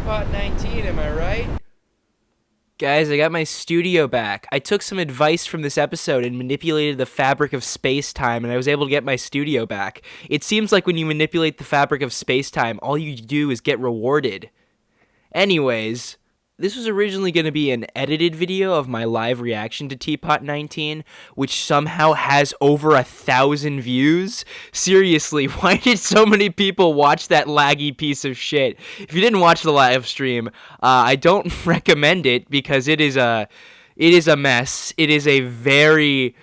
Teapot 19, am I right? Guys, I got my studio back. I took some advice from this episode and manipulated the fabric of space-time, and I was able to get my studio back. It seems like when you manipulate the fabric of space-time, all you do is get rewarded. Anyways, this was originally going to be an edited video of my live reaction to Teapot 19, which somehow has over 1,000 views. Seriously, why did so many people watch that laggy piece of shit? If you didn't watch the live stream, I don't recommend it because it is a mess. It is a very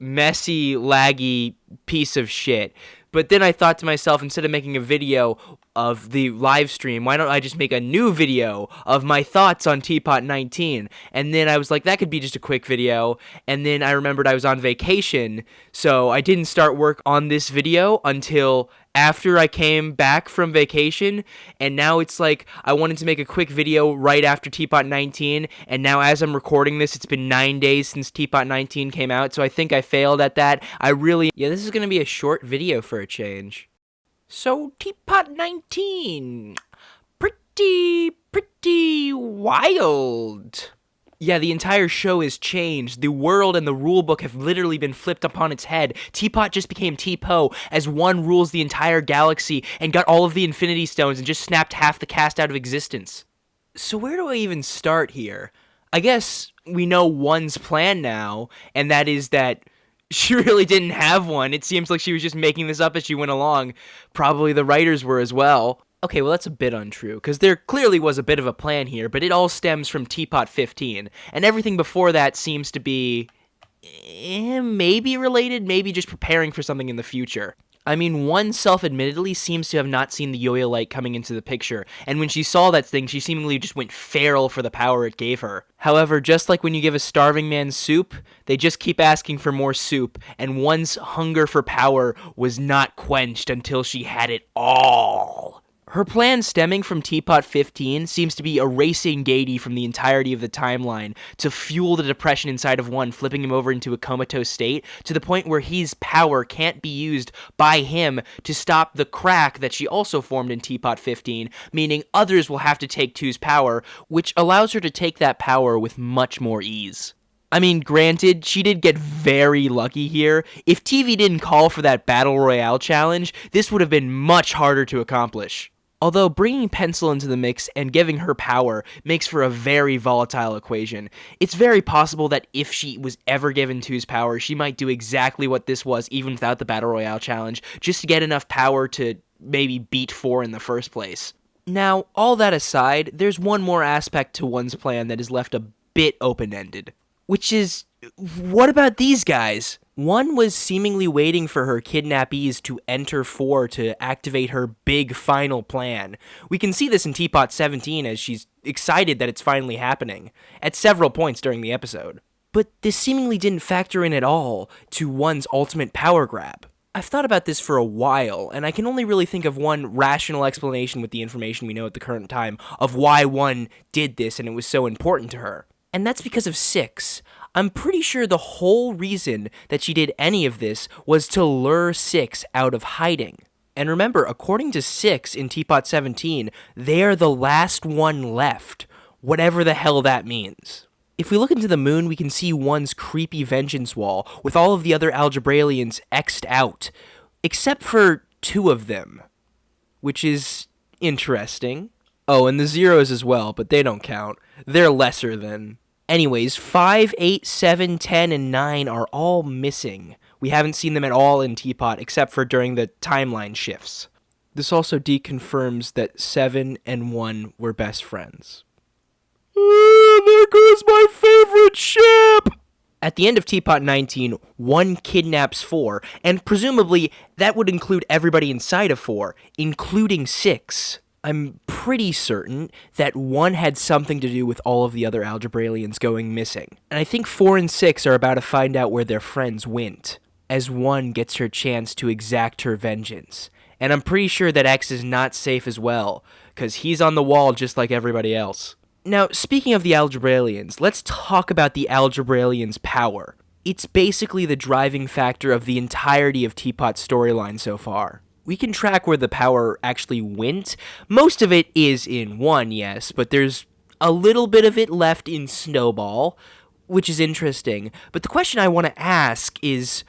messy, laggy piece of shit. But then I thought to myself, instead of making a video of the live stream, why don't I just make a new video of my thoughts on Teapot 19? And then I was like, that could be just a quick video. And then I remembered I was on vacation, so I didn't start work on this video until after I came back from vacation. And now it's like I wanted to make a quick video right after Teapot 19, and now as I'm recording this, it's been 9 days since Teapot 19 came out, so I think I failed at that. This is gonna be a short video for a change. So, Teapot 19, pretty wild. Yeah, the entire show has changed. The world and the rulebook have literally been flipped upon its head. Teapot just became TPO as one rules the entire galaxy and got all of the Infinity Stones and just snapped half the cast out of existence. So where do I even start here? I guess we know one's plan now, and that is that she really didn't have one. It seems like she was just making this up as she went along. Probably the writers were as well. Okay, well, that's a bit untrue, because there clearly was a bit of a plan here, but it all stems from Teapot 15, and everything before that seems to be maybe related, maybe just preparing for something in the future. I mean, one self-admittedly seems to have not seen the Yo-Yo light coming into the picture, and when she saw that thing, she seemingly just went feral for the power it gave her. However, just like when you give a starving man soup, they just keep asking for more soup, and one's hunger for power was not quenched until she had it all. Her plan stemming from Teapot 15 seems to be erasing Gady from the entirety of the timeline to fuel the depression inside of one, flipping him over into a comatose state to the point where his power can't be used by him to stop the crack that she also formed in Teapot 15, meaning others will have to take two's power, which allows her to take that power with much more ease. I mean, granted, she did get very lucky here. If TV didn't call for that Battle Royale challenge, this would have been much harder to accomplish. Although bringing Pencil into the mix and giving her power makes for a very volatile equation, it's very possible that if she was ever given two's power, she might do exactly what this was even without the Battle Royale challenge, just to get enough power to maybe beat 4 in the first place. Now, all that aside, there's one more aspect to one's plan that is left a bit open-ended, which is, what about these guys? One was seemingly waiting for her kidnappees to enter 4 to activate her big final plan. We can see this in Teapot 17 as she's excited that it's finally happening, at several points during the episode. But this seemingly didn't factor in at all to one's ultimate power grab. I've thought about this for a while, and I can only really think of one rational explanation with the information we know at the current time of why one did this and it was so important to her. And that's because of 6. I'm pretty sure the whole reason that she did any of this was to lure 6 out of hiding. And remember, according to 6 in Teapot 17, they're the last one left, whatever the hell that means. If we look into the moon, we can see one's creepy vengeance wall with all of the other Algebralians X'd out, except for 2 of them, which is interesting. Oh, and the zeros as well, but they don't count. They're lesser than. Anyways, 5, 8, 7, 10, and 9 are all missing. We haven't seen them at all in Teapot, except for during the timeline shifts. This also deconfirms that 7 and 1 were best friends. There goes my favorite ship! At the end of Teapot 19, 1 kidnaps 4, and presumably that would include everybody inside of 4, including 6. I'm pretty certain that 1 had something to do with all of the other Algebralians going missing. And I think 4 and 6 are about to find out where their friends went, as 1 gets her chance to exact her vengeance. And I'm pretty sure that X is not safe as well, because he's on the wall just like everybody else. Now, speaking of the Algebralians, let's talk about the Algebralians' power. It's basically the driving factor of the entirety of Teapot's storyline so far. We can track where the power actually went. Most of it is in 1, yes, but there's a little bit of it left in Snowball, which is interesting. But the question I want to ask is,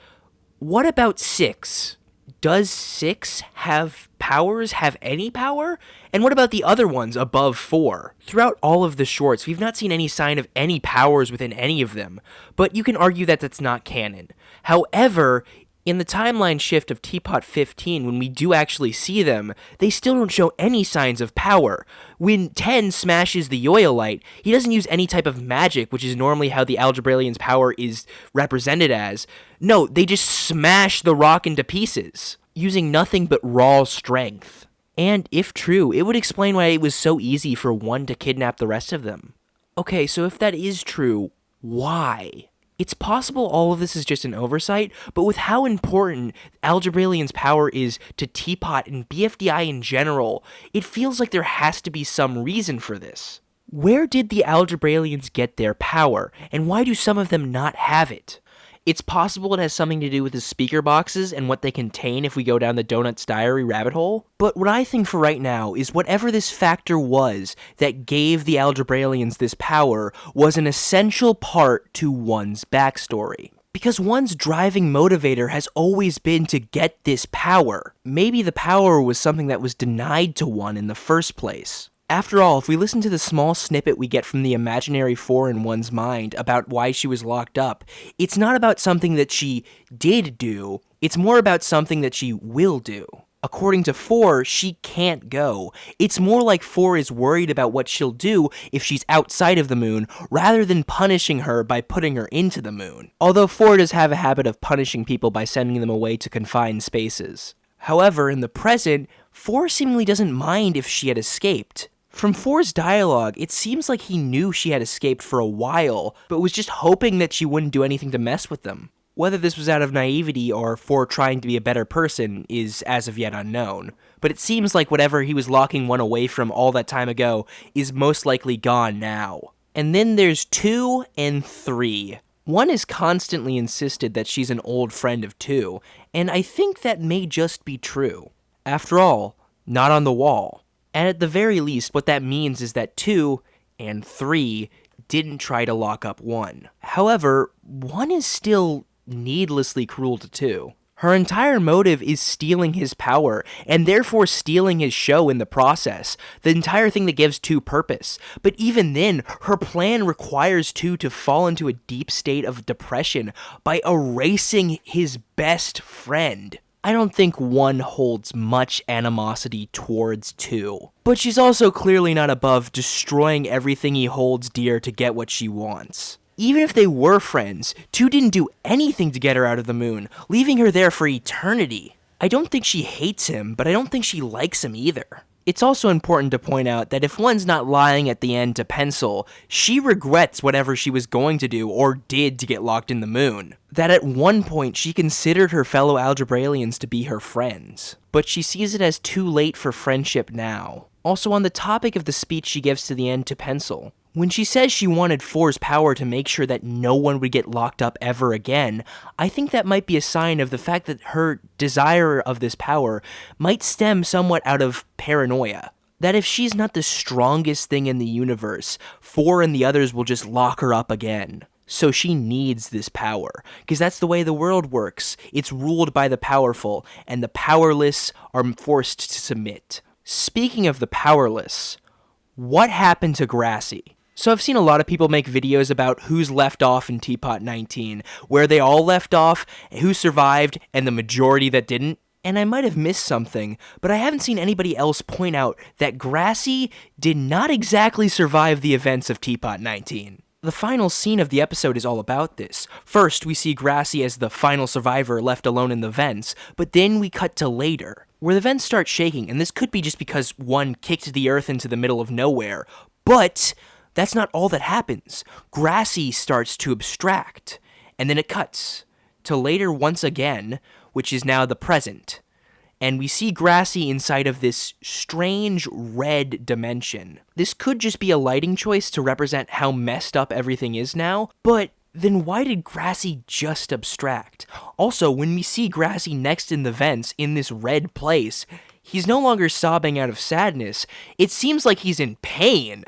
what about 6? Does 6 have powers, have any power? And what about the other ones above 4? Throughout all of the shorts, we've not seen any sign of any powers within any of them, but you can argue that that's not canon. However, in the timeline shift of TPOT 15, when we do actually see them, they still don't show any signs of power. When 10 smashes the Yoyolite, he doesn't use any type of magic, which is normally how the Algebralian's power is represented as. No, they just smash the rock into pieces, using nothing but raw strength. And if true, it would explain why it was so easy for 1 to kidnap the rest of them. Okay, so if that is true, why? It's possible all of this is just an oversight, but with how important Algebralian's power is to TPOT and BFDI in general, it feels like there has to be some reason for this. Where did the Algebralians get their power, and why do some of them not have it? It's possible it has something to do with the speaker boxes and what they contain if we go down the Donut's Diary rabbit hole. But what I think for right now is whatever this factor was that gave the Algebralians this power was an essential part to 1's backstory. Because 1's driving motivator has always been to get this power. Maybe the power was something that was denied to 1 in the first place. After all, if we listen to the small snippet we get from the imaginary 4 in 1's mind about why she was locked up, it's not about something that she did do, it's more about something that she will do. According to 4, she can't go. It's more like 4 is worried about what she'll do if she's outside of the moon, rather than punishing her by putting her into the moon. Although 4 does have a habit of punishing people by sending them away to confined spaces. However, in the present, 4 seemingly doesn't mind if she had escaped. From 4's dialogue, it seems like he knew she had escaped for a while, but was just hoping that she wouldn't do anything to mess with them. Whether this was out of naivety or 4 trying to be a better person is as of yet unknown, but it seems like whatever he was locking 1 away from all that time ago is most likely gone now. And then there's 2 and 3. 1 has constantly insisted that she's an old friend of 2, and I think that may just be true. After all, not on the wall. And at the very least, what that means is that 2 and 3 didn't try to lock up 1. However, 1 is still needlessly cruel to 2. Her entire motive is stealing his power, and therefore stealing his show in the process, the entire thing that gives 2 purpose. But even then, her plan requires 2 to fall into a deep state of depression by erasing his best friend. I don't think 1 holds much animosity towards 2. But she's also clearly not above destroying everything he holds dear to get what she wants. Even if they were friends, 2 didn't do anything to get her out of the moon, leaving her there for eternity. I don't think she hates him, but I don't think she likes him either. It's also important to point out that if 1's not lying at the end to Pencil, she regrets whatever she was going to do or did to get locked in the moon. That at one point she considered her fellow Algebralians to be her friends, but she sees it as too late for friendship now. Also, on the topic of the speech she gives to the end to Pencil, when she says she wanted 4's power to make sure that no one would get locked up ever again, I think that might be a sign of the fact that her desire of this power might stem somewhat out of paranoia. That if she's not the strongest thing in the universe, 4 and the others will just lock her up again. So she needs this power, because that's the way the world works. It's ruled by the powerful, and the powerless are forced to submit. Speaking of the powerless, what happened to Grassy? So I've seen a lot of people make videos about who's left off in TPOT 19, where they all left off, who survived, and the majority that didn't. And I might have missed something, but I haven't seen anybody else point out that Grassy did not exactly survive the events of TPOT 19. The final scene of the episode is all about this. First, we see Grassy as the final survivor left alone in the vents, but then we cut to later, where the vents start shaking, and this could be just because 1 kicked the earth into the middle of nowhere, but that's not all that happens. Grassy starts to abstract, and then it cuts to later once again, which is now the present. And we see Grassy inside of this strange red dimension. This could just be a lighting choice to represent how messed up everything is now, but then why did Grassy just abstract? Also, when we see Grassy next in the vents in this red place, he's no longer sobbing out of sadness. It seems like he's in pain.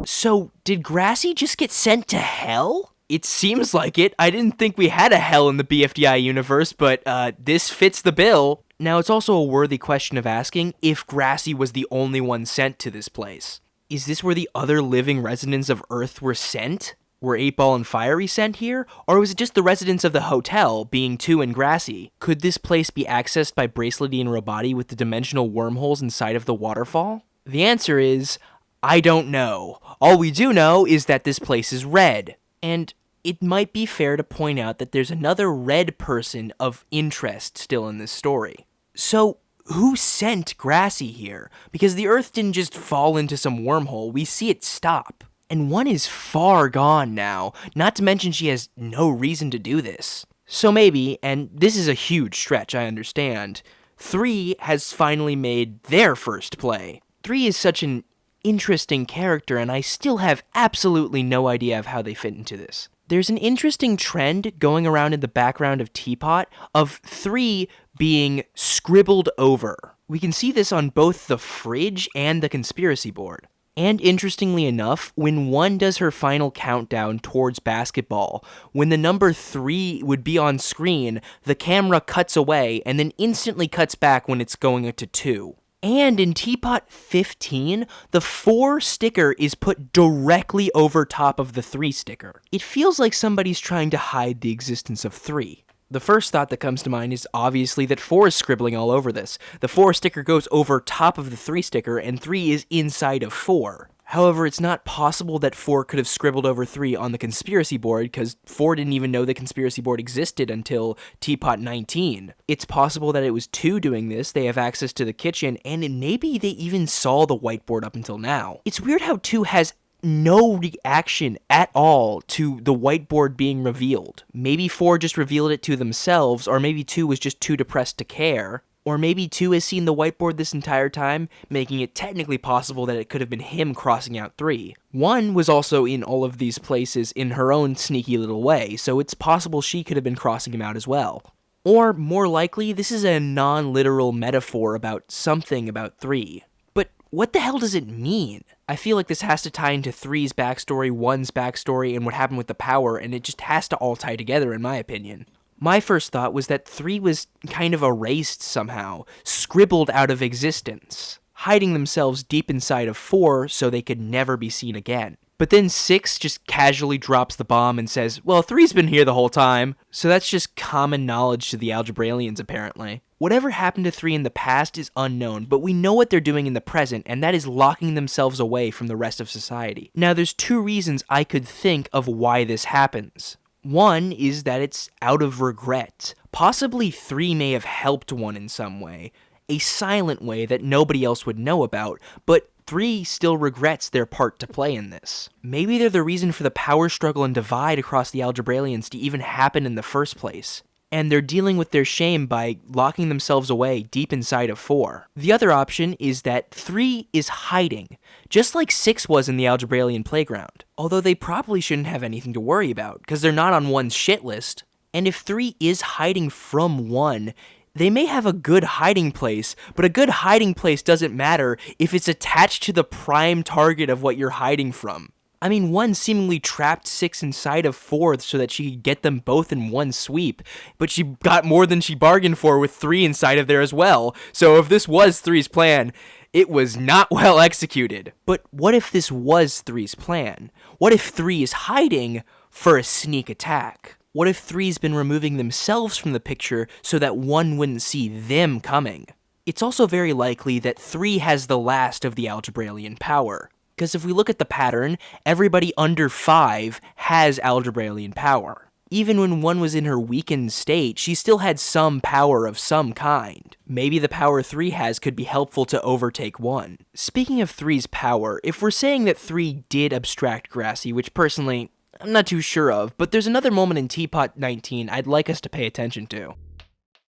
So, did Grassy just get sent to hell? It seems like it. I didn't think we had a hell in the BFDI universe, but this fits the bill. Now, it's also a worthy question of asking if Grassy was the only one sent to this place. Is this where the other living residents of Earth were sent? Were 8-Ball and Fiery sent here? Or was it just the residents of the hotel, being 2 and Grassy? Could this place be accessed by Bracelety and Robati with the dimensional wormholes inside of the waterfall? The answer is, I don't know. All we do know is that this place is red. And it might be fair to point out that there's another red person of interest still in this story. So, who sent Grassy here? Because the Earth didn't just fall into some wormhole, we see it stop. And 1 is far gone now, not to mention she has no reason to do this. So maybe, and this is a huge stretch, I understand, 3 has finally made their first play. 3 is such an interesting character, and I still have absolutely no idea of how they fit into this. There's an interesting trend going around in the background of TPOT of 3 being scribbled over. We can see this on both the fridge and the conspiracy board. And interestingly enough, when 1 does her final countdown towards basketball, when the number 3 would be on screen, the camera cuts away and then instantly cuts back when it's going to 2. And in TPOT 15, the 4 sticker is put directly over top of the 3 sticker. It feels like somebody's trying to hide the existence of 3. The first thought that comes to mind is obviously that 4 is scribbling all over this. The 4 sticker goes over top of the 3 sticker, and 3 is inside of 4. However, it's not possible that 4 could have scribbled over 3 on the conspiracy board, because 4 didn't even know the conspiracy board existed until TPOT 19. It's possible that it was 2 doing this, they have access to the kitchen, and maybe they even saw the whiteboard up until now. It's weird how 2 has no reaction at all to the whiteboard being revealed. Maybe 4 just revealed it to themselves, or maybe 2 was just too depressed to care. Or maybe 2 has seen the whiteboard this entire time, making it technically possible that it could have been him crossing out 3. 1 was also in all of these places in her own sneaky little way, so it's possible she could have been crossing him out as well. Or, more likely, this is a non-literal metaphor about something about 3. But what the hell does it mean? I feel like this has to tie into 3's backstory, 1's backstory, and what happened with the power, and it just has to all tie together in my opinion. My first thought was that 3 was kind of erased somehow, scribbled out of existence, hiding themselves deep inside of 4 so they could never be seen again. But then 6 just casually drops the bomb and says, well, 3's been here the whole time, so that's just common knowledge to the Algebralians apparently. Whatever happened to 3 in the past is unknown, but we know what they're doing in the present, and that is locking themselves away from the rest of society. Now, there's 2 reasons I could think of why this happens. 1 is that it's out of regret. Possibly 3 may have helped 1 in some way, a silent way that nobody else would know about, but 3 still regrets their part to play in this. Maybe they're the reason for the power struggle and divide across the Algebralians to even happen in the first place. And they're dealing with their shame by locking themselves away deep inside of 4. The other option is that 3 is hiding, just like 6 was in the Algebralian playground. Although they probably shouldn't have anything to worry about, because they're not on 1's shit list. And if 3 is hiding from 1, they may have a good hiding place, but a good hiding place doesn't matter if it's attached to the prime target of what you're hiding from. I mean, 1 seemingly trapped 6 inside of 4 so that she could get them both in one sweep, but she got more than she bargained for with 3 inside of there as well. So if this was 3's plan, it was not well executed. But what if this was 3's plan? What if 3 is hiding for a sneak attack? What if 3's been removing themselves from the picture so that 1 wouldn't see them coming? It's also very likely that 3 has the last of the Algebralian power. Because if we look at the pattern, everybody under 5 has Algebralian power. Even when 1 was in her weakened state, she still had some power of some kind. Maybe the power 3 has could be helpful to overtake 1. Speaking of 3's power, if we're saying that 3 did abstract Grassy, which personally, I'm not too sure of, but there's another moment in TPOT 19 I'd like us to pay attention to.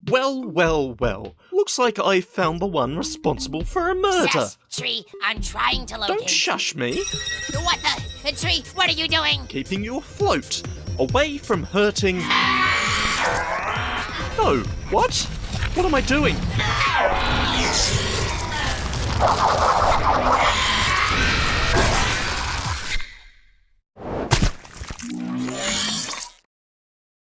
Well, well, well. Looks like I found the one responsible for a murder. Shush, Tree, I'm trying to locate. Don't shush me. What the? Tree, what are you doing? Keeping you afloat, away from hurting... No, what? What am I doing?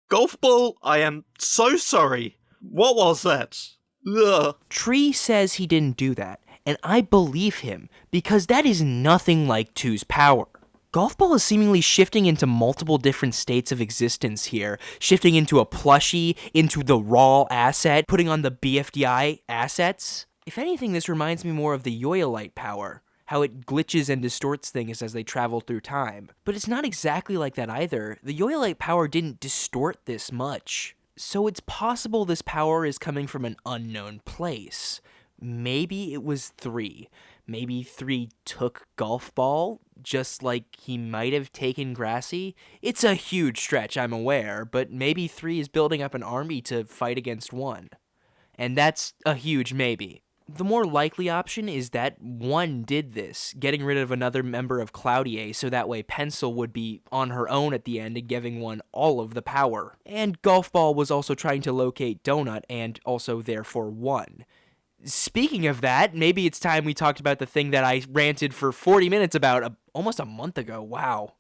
Golf ball, I am so sorry. What was that? Ugh. Tree says he didn't do that, and I believe him, because that is nothing like 2's power. Golf ball is seemingly shifting into multiple different states of existence here, shifting into a plushie, into the raw asset, putting on the BFDI assets. If anything, this reminds me more of the Yoyolite power, how it glitches and distorts things as they travel through time. But it's not exactly like that either. The Yoyolite power didn't distort this much. So it's possible this power is coming from an unknown place. Maybe it was 3. Maybe 3 took Golf Ball, just like he might have taken Grassy. It's a huge stretch, I'm aware, but maybe 3 is building up an army to fight against 1. And that's a huge maybe. The more likely option is that 1 did this, getting rid of another member of Cloudier so that way Pencil would be on her own at the end and giving 1 all of the power. And Golf Ball was also trying to locate Donut and also therefore 1. Speaking of that, maybe it's time we talked about the thing that I ranted for 40 minutes about almost a month ago. Wow.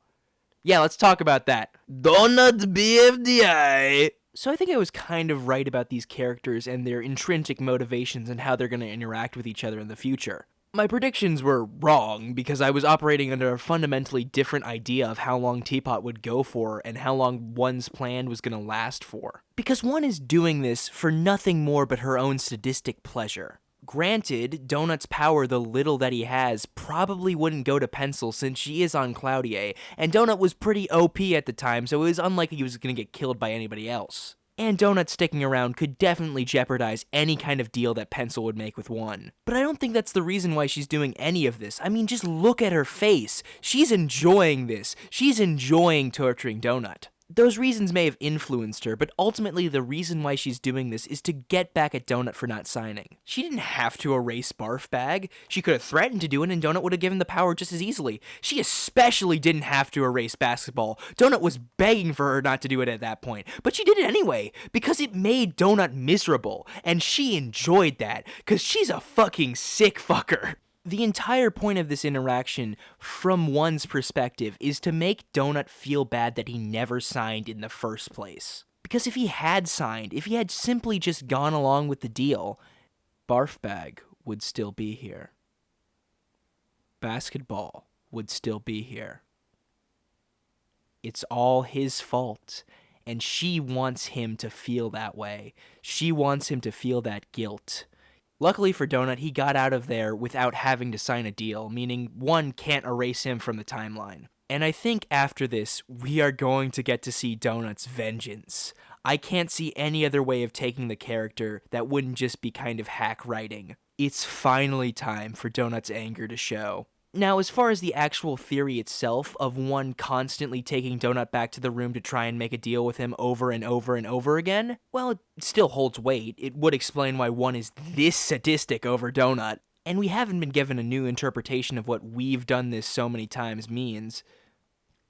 Yeah, let's talk about that. Donut BFDI. So I think I was kind of right about these characters and their intrinsic motivations and how they're going to interact with each other in the future. My predictions were wrong because I was operating under a fundamentally different idea of how long TPOT would go for and how long 1's plan was going to last for. Because 1 is doing this for nothing more but her own sadistic pleasure. Granted, Donut's power, the little that he has, probably wouldn't go to Pencil since she is on Cloudier, and Donut was pretty OP at the time, so it was unlikely he was going to get killed by anybody else. And Donut sticking around could definitely jeopardize any kind of deal that Pencil would make with 1. But I don't think that's the reason why she's doing any of this. I mean, just look at her face. She's enjoying this. She's enjoying torturing Donut. Those reasons may have influenced her, but ultimately the reason why she's doing this is to get back at Donut for not signing. She didn't have to erase Barf Bag. She could have threatened to do it and Donut would have given the power just as easily. She especially didn't have to erase Basketball. Donut was begging for her not to do it at that point, but she did it anyway, because it made Donut miserable, and she enjoyed that, because she's a fucking sick fucker. The entire point of this interaction, from 1's perspective, is to make Donut feel bad that he never signed in the first place. Because if he had signed, if he had simply just gone along with the deal, Barf Bag would still be here. Basketball would still be here. It's all his fault, and she wants him to feel that way. She wants him to feel that guilt. Luckily for Donut, he got out of there without having to sign a deal, meaning 1 can't erase him from the timeline. And I think after this, we are going to get to see Donut's vengeance. I can't see any other way of taking the character that wouldn't just be kind of hack writing. It's finally time for Donut's anger to show. Now, as far as the actual theory itself of 1 constantly taking Donut back to the room to try and make a deal with him over and over and over again, well, it still holds weight. It would explain why 1 is this sadistic over Donut. And we haven't been given a new interpretation of what "we've done this so many times" means.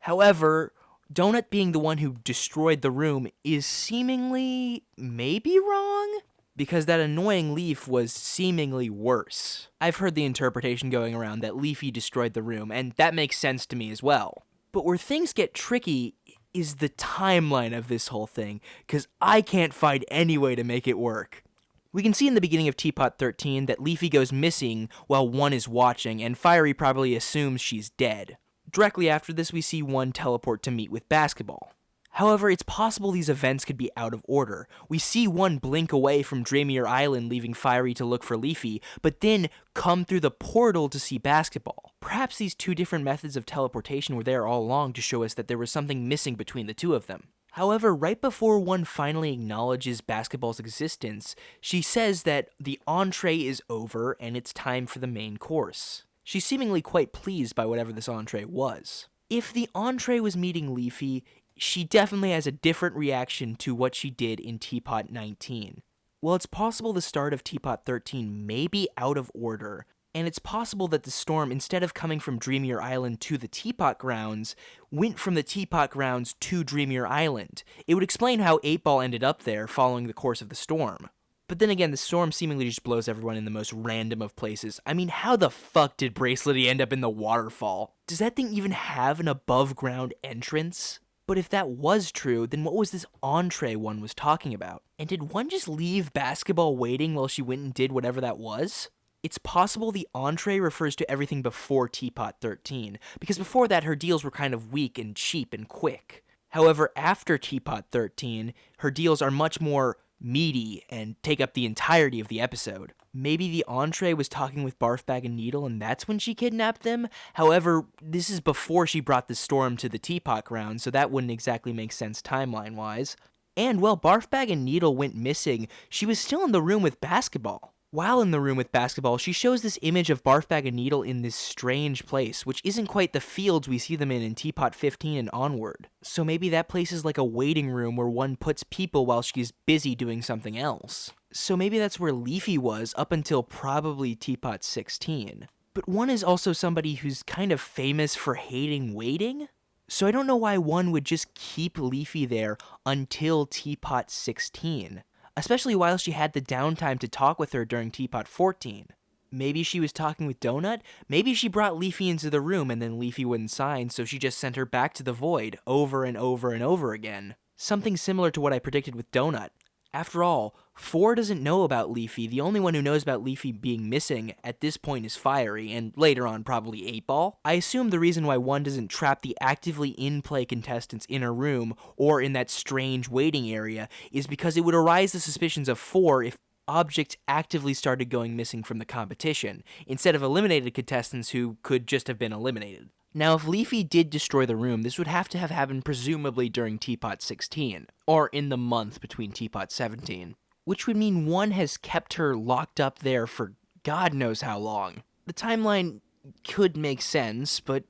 However, Donut being the one who destroyed the room is seemingly maybe wrong? Because that annoying Leaf was seemingly worse. I've heard the interpretation going around that Leafy destroyed the room, and that makes sense to me as well. But where things get tricky is the timeline of this whole thing, because I can't find any way to make it work. We can see in the beginning of TPOT 13 that Leafy goes missing while 1 is watching, and Fiery probably assumes she's dead. Directly after this, we see 1 teleport to meet with Basketball. However, it's possible these events could be out of order. We see 1 blink away from Dreamier Island, leaving Fiery to look for Leafy, but then come through the portal to see Basketball. Perhaps these 2 different methods of teleportation were there all along to show us that there was something missing between the 2 of them. However, right before 1 finally acknowledges Basketball's existence, she says that the entree is over and it's time for the main course. She's seemingly quite pleased by whatever this entree was. If the entree was meeting Leafy, she definitely has a different reaction to what she did in TPOT 19. Well, it's possible the start of Teapot 13 may be out of order, and it's possible that the storm, instead of coming from Dreamier Island to the Teapot Grounds, went from the Teapot Grounds to Dreamier Island. It would explain how 8-Ball ended up there following the course of the storm. But then again, the storm seemingly just blows everyone in the most random of places. I mean, how the fuck did Bracelety end up in the waterfall? Does that thing even have an above-ground entrance? But if that was true, then what was this entree one was talking about? And did one just leave basketball waiting while she went and did whatever that was? It's possible the entree refers to everything before Teapot 13, because before that her deals were kind of weak and cheap and quick. However, after Teapot 13, her deals are much more meaty and take up the entirety of the episode. Maybe the entree was talking with Barfbag and Needle and that's when she kidnapped them? However, this is before she brought the storm to the Teapot Ground, so that wouldn't exactly make sense timeline-wise. And while Barfbag and Needle went missing, she was still in the room with Basketball. While in the room with Basketball, she shows this image of Barfbag and Needle in this strange place, which isn't quite the fields we see them in Teapot 15 and onward. So maybe that place is like a waiting room where one puts people while she's busy doing something else. So maybe that's where Leafy was up until probably Teapot 16. But one is also somebody who's kind of famous for hating waiting? So I don't know why one would just keep Leafy there until Teapot 16. Especially while she had the downtime to talk with her during Teapot 14. Maybe she was talking with Donut? Maybe she brought Leafy into the room and then Leafy wouldn't sign, so she just sent her back to the void over and over and over again. Something similar to what I predicted with Donut. After all, 4 doesn't know about Leafy. The only one who knows about Leafy being missing at this point is Fiery, and later on probably 8-Ball. I assume the reason why 1 doesn't trap the actively in-play contestants in a room or in that strange waiting area is because it would arise the suspicions of 4 if objects actively started going missing from the competition, instead of eliminated contestants who could just have been eliminated. Now, if Leafy did destroy the room, this would have to have happened presumably during Teapot 16, or in the month between Teapot 17, which would mean 1 has kept her locked up there for God knows how long. The timeline could make sense, but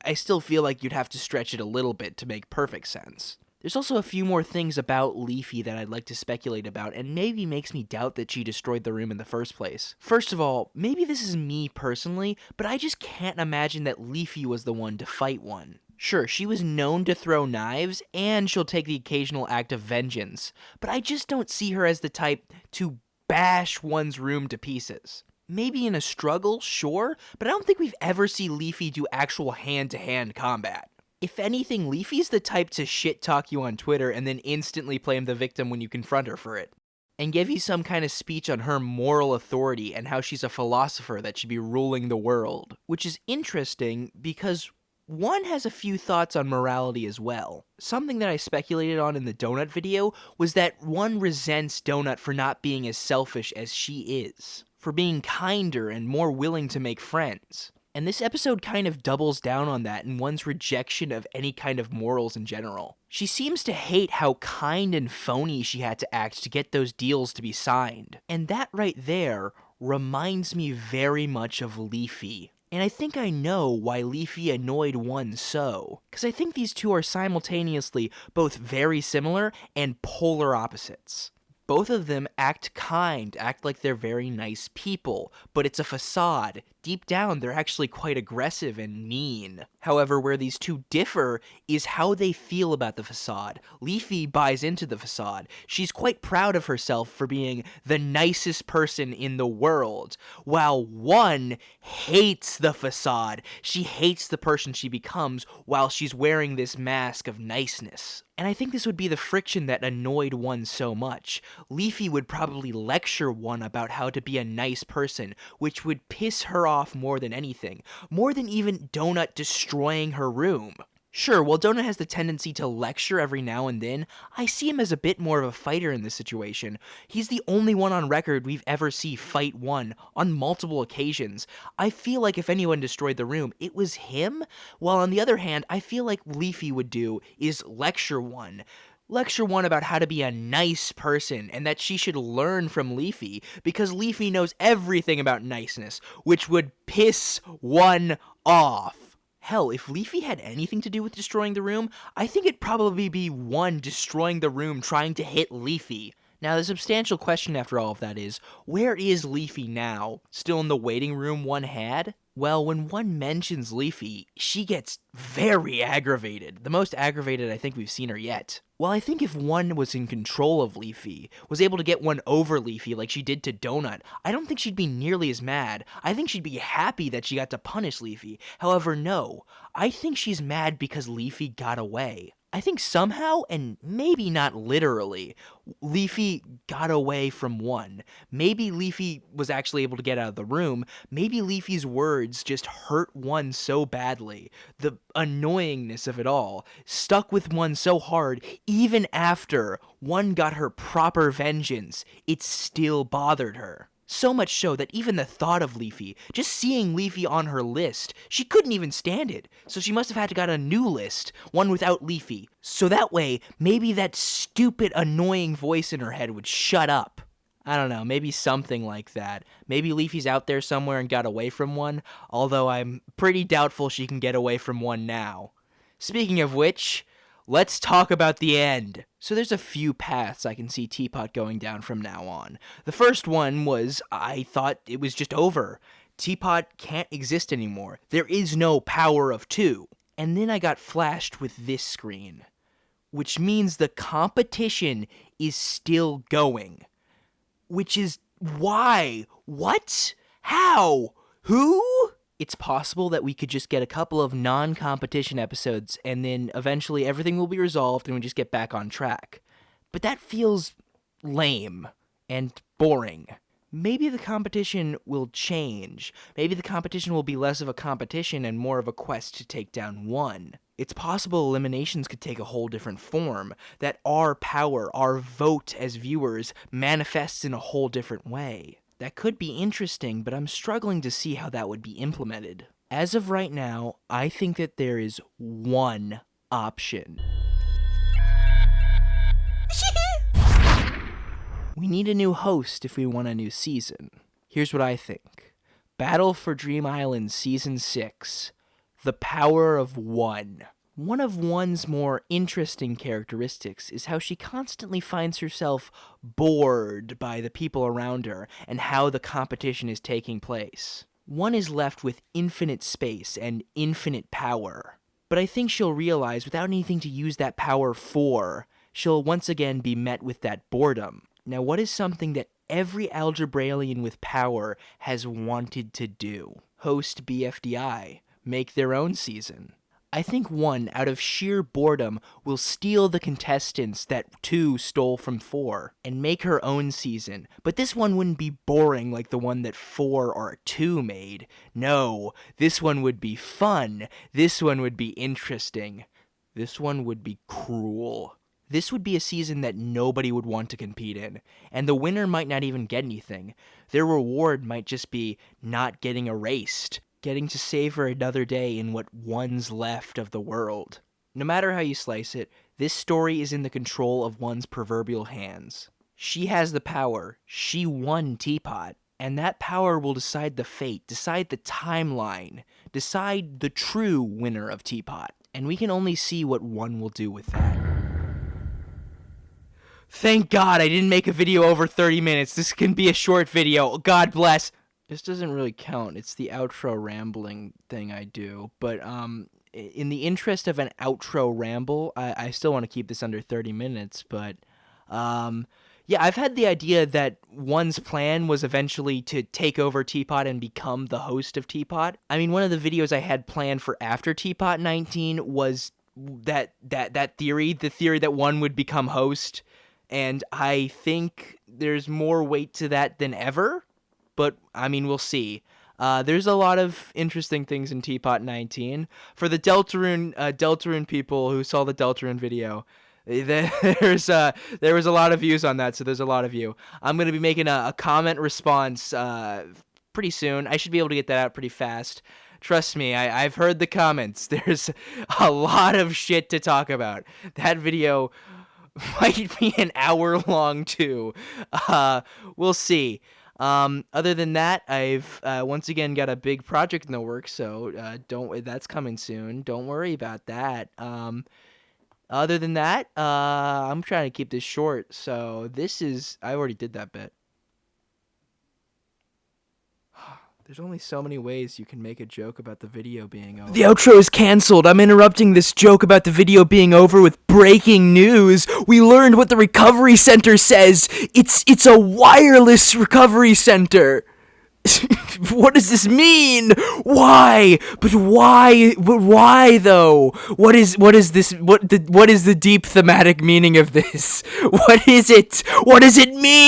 I still feel like you'd have to stretch it a little bit to make perfect sense. There's also a few more things about Leafy that I'd like to speculate about, and maybe makes me doubt that she destroyed the room in the first place. First of all, maybe this is me personally, but I just can't imagine that Leafy was the one to fight 1. Sure, she was known to throw knives, and she'll take the occasional act of vengeance, but I just don't see her as the type to bash 1's room to pieces. Maybe in a struggle, sure, but I don't think we've ever seen Leafy do actual hand-to-hand combat. If anything, Leafy's the type to shit-talk you on Twitter and then instantly blame the victim when you confront her for it. And give you some kind of speech on her moral authority and how she's a philosopher that should be ruling the world. Which is interesting because 1 has a few thoughts on morality as well. Something that I speculated on in the Donut video was that 1 resents Donut for not being as selfish as she is. For being kinder and more willing to make friends. And this episode kind of doubles down on that in 1's rejection of any kind of morals in general. She seems to hate how kind and phony she had to act to get those deals to be signed. And that right there reminds me very much of Leafy. And I think I know why Leafy annoyed 1 so. Because I think these two are simultaneously both very similar and polar opposites. Both of them act kind, act like they're very nice people, but it's a facade. Deep down, they're actually quite aggressive and mean. However, where these two differ is how they feel about the facade. Leafy buys into the facade. She's quite proud of herself for being the nicest person in the world, while 1 hates the facade. She hates the person she becomes while she's wearing this mask of niceness. And I think this would be the friction that annoyed 1 so much. Leafy would probably lecture 1 about how to be a nice person, which would piss her off more than anything. More than even Donut destroying her room. Sure, while Donut has the tendency to lecture every now and then, I see him as a bit more of a fighter in this situation. He's the only one on record we've ever seen fight 1 on multiple occasions. I feel like if anyone destroyed the room, it was him, while on the other hand, I feel like Leafy would do is lecture 1. Lecture 1 about how to be a nice person, and that she should learn from Leafy, because Leafy knows everything about niceness, which would piss 1 off. Hell, if Leafy had anything to do with destroying the room, I think it'd probably be 1 destroying the room trying to hit Leafy. Now, the substantial question after all of that is, where is Leafy now? Still in the waiting room one had? Well, when one mentions Leafy, she gets very aggravated. The most aggravated I think we've seen her yet. Well, I think if one was in control of Leafy, was able to get one over Leafy like she did to Donut, I don't think she'd be nearly as mad. I think she'd be happy that she got to punish Leafy. However, no. I think she's mad because Leafy got away. I think somehow, and maybe not literally, Leafy got away from one. Maybe Leafy was actually able to get out of the room. Maybe Leafy's words just hurt one so badly. The annoyingness of it all stuck with one so hard, even after one got her proper vengeance, it still bothered her. So much so that even the thought of Leafy, just seeing Leafy on her list, she couldn't even stand it. So she must have had to get a new list, one without Leafy. So that way, maybe that stupid, annoying voice in her head would shut up. I don't know, maybe something like that. Maybe Leafy's out there somewhere and got away from one, although I'm pretty doubtful she can get away from one now. Speaking of which, let's talk about the end. So there's a few paths I can see Teapot going down from now on. The first one was I thought it was just over. Teapot can't exist anymore. There is no power of two. And then I got flashed with this screen, which means the competition is still going. Which is why? What? How? Who? It's possible that we could just get a couple of non-competition episodes and then eventually everything will be resolved and we just get back on track. But that feels lame and boring. Maybe the competition will change. Maybe the competition will be less of a competition and more of a quest to take down one. It's possible eliminations could take a whole different form, that our power, our vote as viewers, manifests in a whole different way. That could be interesting, but I'm struggling to see how that would be implemented. As of right now, I think that there is one option. We need a new host if we want a new season. Here's what I think. Battle for Dream Island Season 6. The Power of One. One of One's more interesting characteristics is how she constantly finds herself bored by the people around her and how the competition is taking place. One is left with infinite space and infinite power. But I think she'll realize without anything to use that power for, she'll once again be met with that boredom. Now, what is something that every algebraian with power has wanted to do? Host BFDI. Make their own season. I think one, out of sheer boredom, will steal the contestants that 2 stole from 4 and make her own season. But this one wouldn't be boring like the one that 4 or 2 made. No, this one would be fun. This one would be interesting. This one would be cruel. This would be a season that nobody would want to compete in, and the winner might not even get anything. Their reward might just be not getting erased, getting to savor another day in what one's left of the world. No matter how you slice it, this story is in the control of one's proverbial hands. She has the power. She won Teapot. And that power will decide the fate, decide the timeline, decide the true winner of Teapot. And we can only see what one will do with that. Thank God I didn't make a video over 30 minutes. This can be a short video. God bless. This doesn't really count. It's the outro rambling thing I do. But in the interest of an outro ramble, I still want to keep this under 30 minutes. But yeah, I've had the idea that one's plan was eventually to take over Teapot and become the host of Teapot. I mean, one of the videos I had planned for after Teapot 19 was that theory, the theory that one would become host. And I think there's more weight to that than ever, but I mean, we'll see. There's a lot of interesting things in Teapot 19. For the Deltarune people who saw the Deltarune video, there was a lot of views on that, so there's a lot of you. I'm going to be making a comment response pretty soon. I should be able to get that out pretty fast. Trust me, I've heard the comments. There's a lot of shit to talk about. That video might be an hour long too. We'll see. Other than that, I've once again got a big project in the works, so that's coming soon. Don't worry about that. Other than that, I'm trying to keep this short, so I already did that bit. There's only so many ways you can make a joke about the video being over. The outro is canceled. I'm interrupting this joke about the video being over with breaking news. We learned what the recovery center says. It's a wireless recovery center. What does this mean? Why? But why? But why though? What is this? What is the deep thematic meaning of this? What is it? What does it mean?